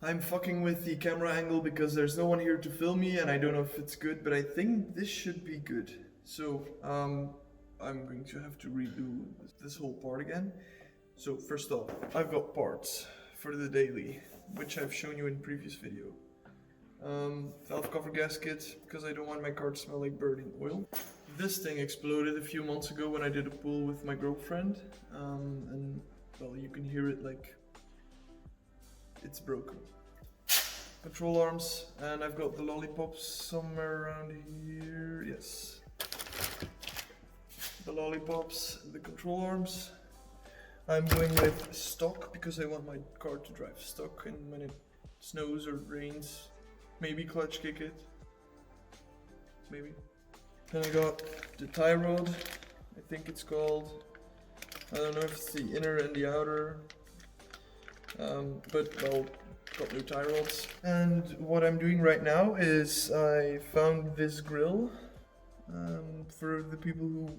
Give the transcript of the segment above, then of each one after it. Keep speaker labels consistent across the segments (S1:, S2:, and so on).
S1: I'm fucking with the camera angle because there's no one here to film me and I don't know if it's good, but I think this should be good. So, I'm going to have to redo this whole part again. So first off, I've got parts for the daily, which I've shown you in previous video. Valve cover gasket, because I don't want my car to smell like burning oil. This thing exploded a few months ago when I did a pool with my girlfriend, and well, you can hear it like it's broken. Control arms, and I've got the lollipops somewhere around here, yes. The lollipops, the control arms. I'm going with stock because I want my car to drive stock, and when it snows or rains, maybe clutch kick it, maybe. Then I got the tie rod, I think it's called. I don't know if it's the inner and the outer, but well, got new tie rods. And what I'm doing right now is I found this grill for the people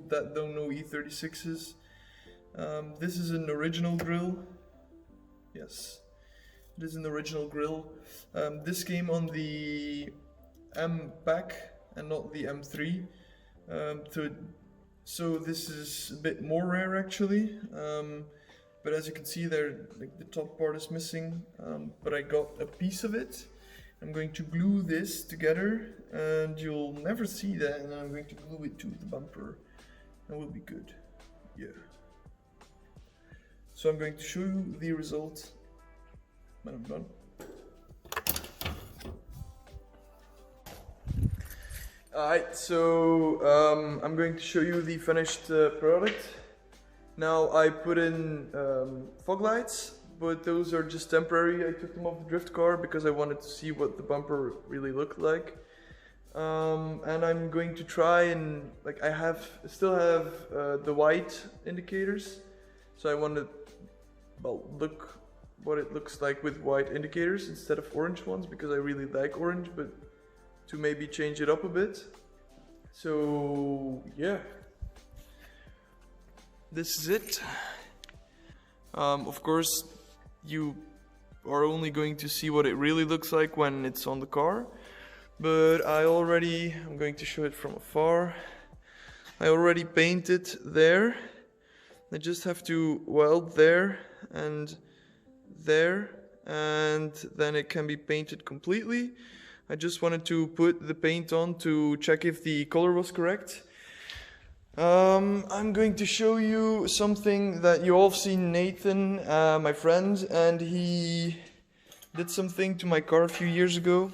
S1: that don't know E36s. This is an original grill. Yes, it is an original grill. This came on the M pack and not the M3. So this is a bit more rare actually. But as you can see there, like the top part is missing. But I got a piece of it. I'm going to glue this together, and you'll never see that. And I'm going to glue it to the bumper, and we'll be good. Yeah. So I'm going to show you the result when I'm done. Alright, so I'm going to show you the finished product. Now I put in fog lights, but those are just temporary. I took them off the drift car because I wanted to see what the bumper really looked like. And I'm going to try and, like, I still have the white indicators. So I want to, well, look what it looks like with white indicators instead of orange ones, because I really like orange, but to maybe change it up a bit. So yeah, this is it. Of course, you are only going to see what it really looks like when it's on the car, but I'm going to show it from afar. I already painted there. I just have to weld there, and then it can be painted completely. I just wanted to put the paint on to check if the color was correct. I'm going to show you something that you all have seen Nathan, my friend, and he did something to my car a few years ago.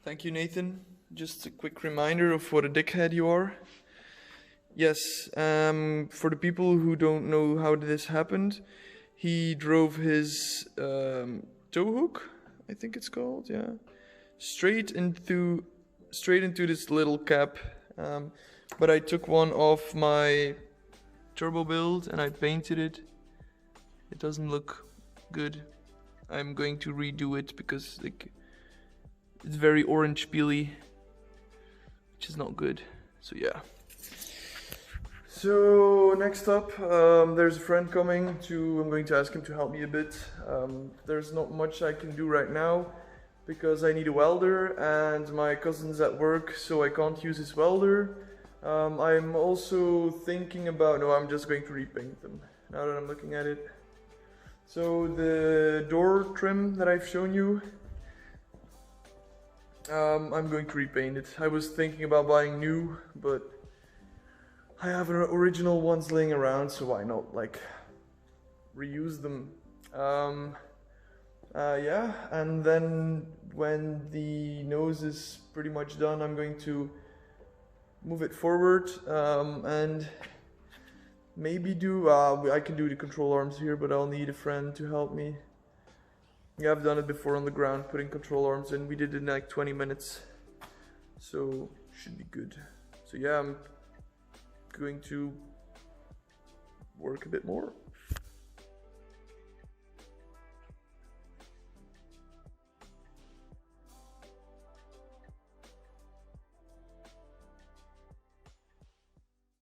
S1: Thank you, Nathan. Just a quick reminder of what a dickhead you are. Yes, for the people who don't know how this happened, he drove his tow hook, I think it's called, yeah, straight into this little cap. But I took one off my turbo build and I painted it. It doesn't look good. I'm going to redo it because like it's very orange peely, which is not good. So yeah. So next up, there's a friend coming I'm going to ask him to help me a bit. There's not much I can do right now because I need a welder and my cousin's at work, so I can't use his welder. I'm also thinking about, no, I'm just going to repaint them now that I'm looking at it. So the door trim that I've shown you, I'm going to repaint it. I was thinking about buying new, but I have original ones laying around, so why not, like, reuse them. Yeah, and then when the nose is pretty much done, I'm going to move it forward and maybe I can do the control arms here, but I'll need a friend to help me. Yeah, I've done it before on the ground, putting control arms in. We did it in like 20 minutes, so should be good. So yeah, I'm going to work a bit more.